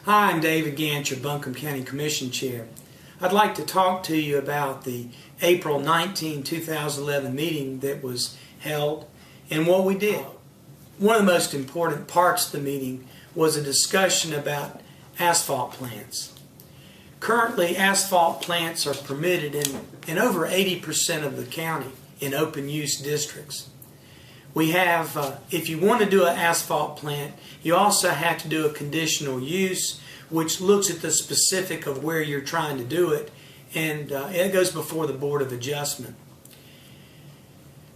Hi, I'm David Gant, your Buncombe County Commission Chair. I'd like to talk to you about the April 19, 2011 meeting that was held and what we did. One of the most important parts of the meeting was a discussion about asphalt plants. Currently, asphalt plants are permitted in over 80% of the county in open use districts. We have, if you want to do an asphalt plant, you also have to do a conditional use, which looks at the specific of where you're trying to do it, and it goes before the Board of Adjustment.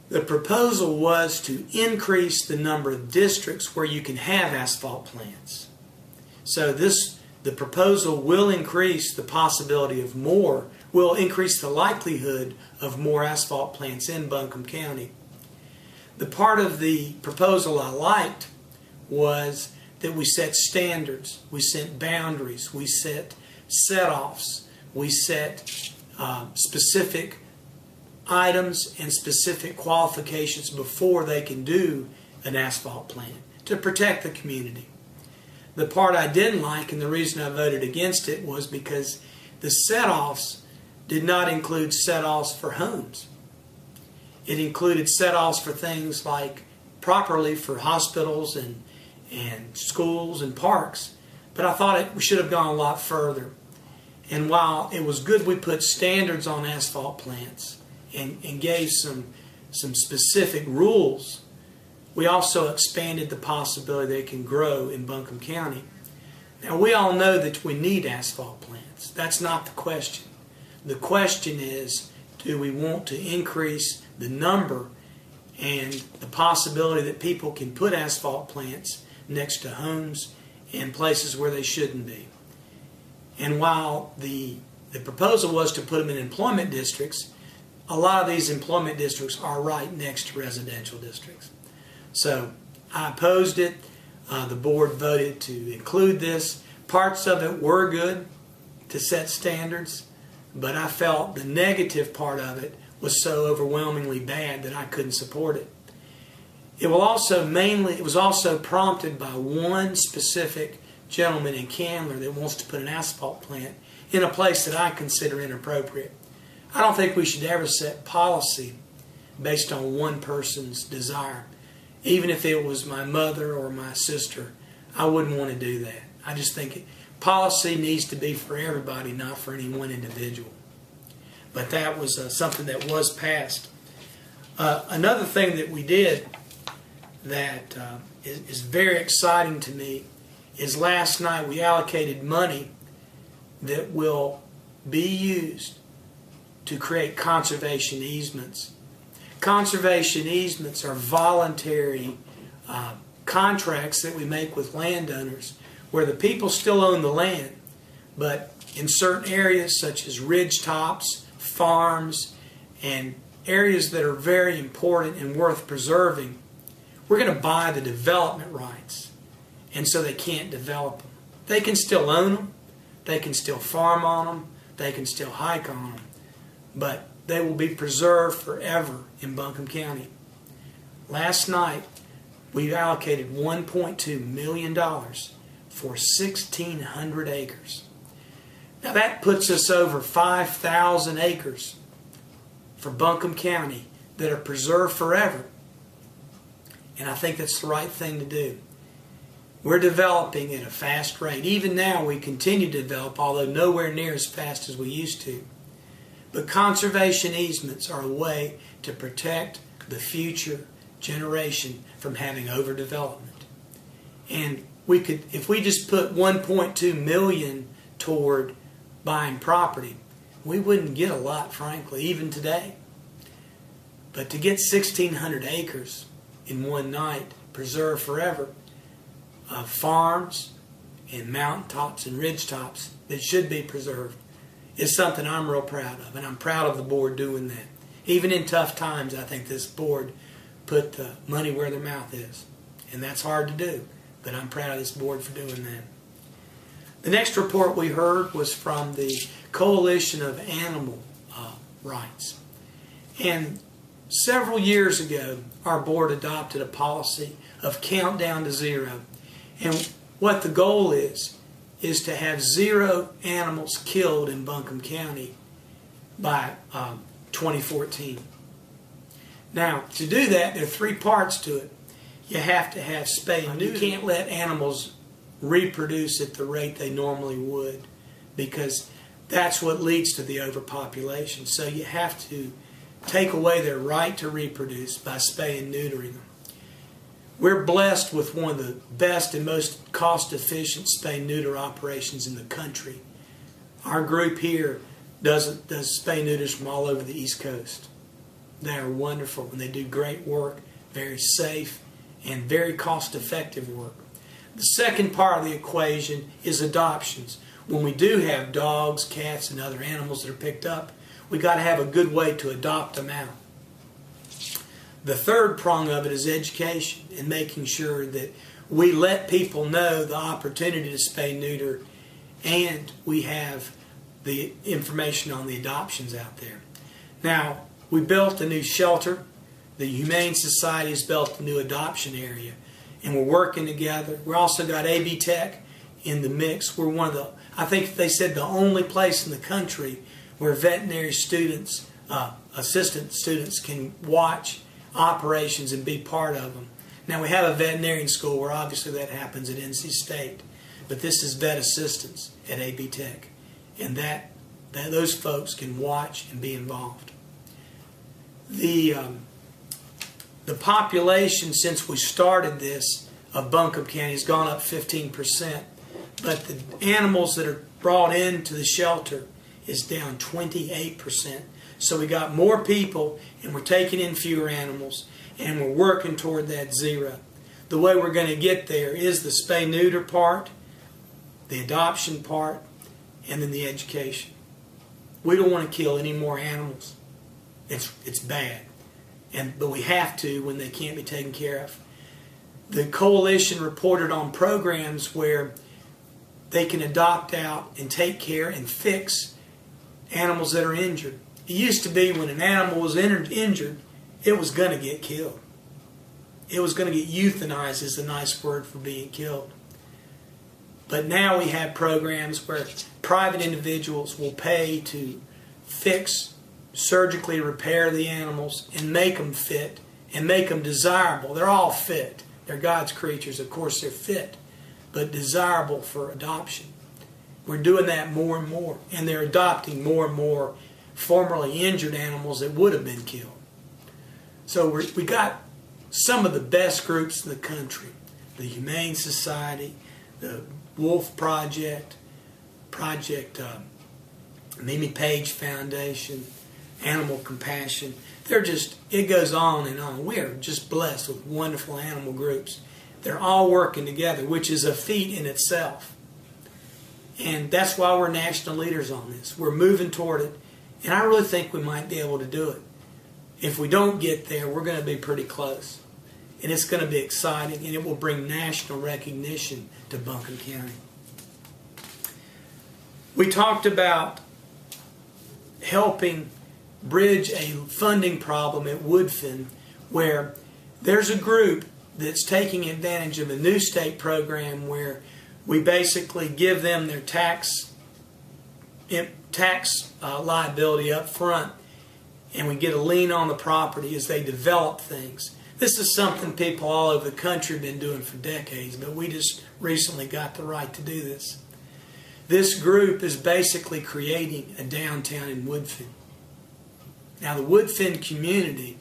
The proposal was to increase the number of districts where you can have asphalt plants. So the proposal will increase the possibility of more, will increase the likelihood of more asphalt plants in Buncombe County. The part of the proposal I liked was that we set standards, we set boundaries, we set set-offs, we set specific items and specific qualifications before they can do an asphalt plant to protect the community. The part I didn't like, and the reason I voted against it, was because the set-offs did not include set-offs for homes. It included set-offs for things like properly for hospitals and schools and parks, but I thought we should have gone a lot further. And while it was good we put standards on asphalt plants and gave some specific rules, we also expanded the possibility they can grow in Buncombe County. Now, we all know that we need asphalt plants. That's not the question. The question is, do we want to increase the number and the possibility that people can put asphalt plants next to homes and places where they shouldn't be? And while the proposal was to put them in employment districts, a lot of these employment districts are right next to residential districts. So I opposed it. The board voted to include this. Parts of it were good to set standards, but I felt the negative part of it was so overwhelmingly bad that I couldn't support it. It was also prompted by one specific gentleman in Candler that wants to put an asphalt plant in a place that I consider inappropriate. I don't think we should ever set policy based on one person's desire. Even if it was my mother or my sister, I wouldn't want to do that. I just think policy needs to be for everybody, not for any one individual. But that was something that was passed. Another thing that we did that is very exciting to me is last night we allocated money that will be used to create conservation easements. Conservation easements are voluntary contracts that we make with landowners where the people still own the land, but in certain areas such as ridge tops, farms, and areas that are very important and worth preserving, we're going to buy the development rights, and so they can't develop them. They can still own them, they can still farm on them, they can still hike on them, but they will be preserved forever in Buncombe County. Last night, we allocated $1.2 million for 1,600 acres. Now that puts us over 5,000 acres for Buncombe County that are preserved forever. And I think that's the right thing to do. We're developing at a fast rate. Even now we continue to develop, although nowhere near as fast as we used to. But conservation easements are a way to protect the future generation from having overdevelopment. And we could, if we just put $1.2 million toward buying property, we wouldn't get a lot, frankly, even today. But to get 1,600 acres in one night, preserved forever, of farms and mountaintops and ridge tops that should be preserved, is something I'm real proud of, and I'm proud of the board doing that. Even in tough times, I think this board put the money where their mouth is, and that's hard to do, but I'm proud of this board for doing that. The next report we heard was from the Coalition of Animal Rights, and several years ago our board adopted a policy of countdown to zero, and what the goal is is to have 0 animals killed in Buncombe County by 2014. Now, to do that, there are 3 parts to it. You have to have spay and neuter. You can't let animals reproduce at the rate they normally would, because that's what leads to the overpopulation. So you have to take away their right to reproduce by spay and neutering them. We're blessed with one of the best and most cost-efficient spay-neuter operations in the country. Our group here does spay-neuters from all over the East Coast. They are wonderful, and they do great work, very safe, and very cost-effective work. The second part of the equation is adoptions. When we do have dogs, cats, and other animals that are picked up, we've got to have a good way to adopt them out. The third prong of it is education and making sure that we let people know the opportunity to spay neuter, and we have the information on the adoptions out there. Now, we built a new shelter. The Humane Society has built a new adoption area, and we're working together. We also got AB Tech in the mix. We're one of the, I think they said, the only place in the country where veterinary students, assistant students, can watch operations and be part of them. Now, we have a veterinarian school where obviously that happens at NC State, but this is vet assistants at AB Tech, and that those folks can watch and be involved. The population since we started this of Buncombe County has gone up 15%, but the animals that are brought into the shelter is down 28%. So we got more people, and we're taking in fewer animals, and we're working toward that 0. The way we're going to get there is the spay-neuter part, the adoption part, and then the education. We don't want to kill any more animals. It's bad, but we have to when they can't be taken care of. The coalition reported on programs where they can adopt out and take care and fix animals that are injured. It used to be when an animal was injured, it was going to get killed. It was going to get euthanized, is a nice word for being killed. But now we have programs where private individuals will pay to fix, surgically repair the animals and make them fit and make them desirable. They're all fit. They're God's creatures. Of course, they're fit, but desirable for adoption. We're doing that more and more, and they're adopting more and more formerly injured animals that would have been killed. So we got some of the best groups in the country: the Humane Society, the Wolf Project, Mimi Page Foundation, Animal Compassion. It goes on and on. We are just blessed with wonderful animal groups. They're all working together, which is a feat in itself. And that's why we're national leaders on this. We're moving toward it. And I really think we might be able to do it. If we don't get there, we're going to be pretty close. And it's going to be exciting, and it will bring national recognition to Buncombe County. We talked about helping bridge a funding problem at Woodfin, where there's a group that's taking advantage of a new state program where we basically give them their tax liability up front, and we get a lien on the property as they develop things. This is something people all over the country have been doing for decades, but we just recently got the right to do this. This group is basically creating a downtown in Woodfin. Now, the Woodfin community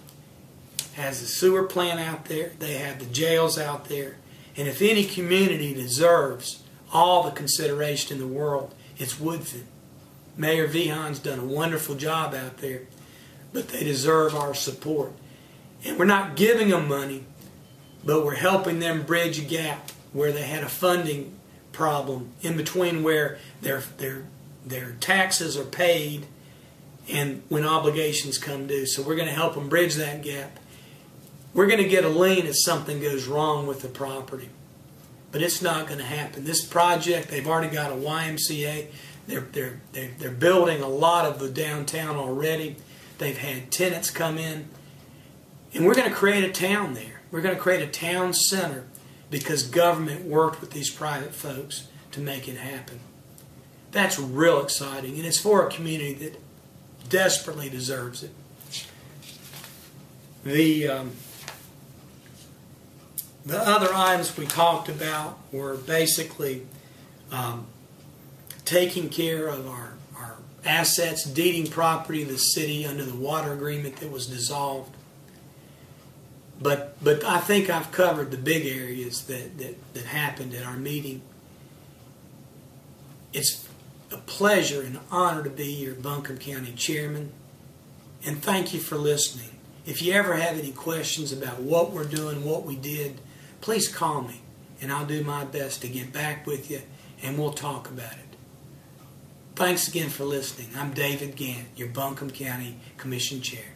has a sewer plant out there. They have the jails out there. And if any community deserves all the consideration in the world, it's Woodfin. Mayor Vihan's done a wonderful job out there, but they deserve our support. And we're not giving them money, but we're helping them bridge a gap where they had a funding problem in between where their taxes are paid and when obligations come due. So we're going to help them bridge that gap. We're going to get a lien if something goes wrong with the property. But it's not going to happen. This project, they've already got a YMCA. They're building a lot of the downtown already. They've had tenants come in. And we're going to create a town there. We're going to create a town center because government worked with these private folks to make it happen. That's real exciting, and it's for a community that desperately deserves it. The other items we talked about were basically taking care of our assets, deeding property to the city under the water agreement that was dissolved. But I think I've covered the big areas that happened at our meeting. It's a pleasure and an honor to be your Buncombe County Chairman, and thank you for listening. If you ever have any questions about what we're doing, what we did, please call me, and I'll do my best to get back with you, and we'll talk about it. Thanks again for listening. I'm David Gant, your Buncombe County Commission Chair.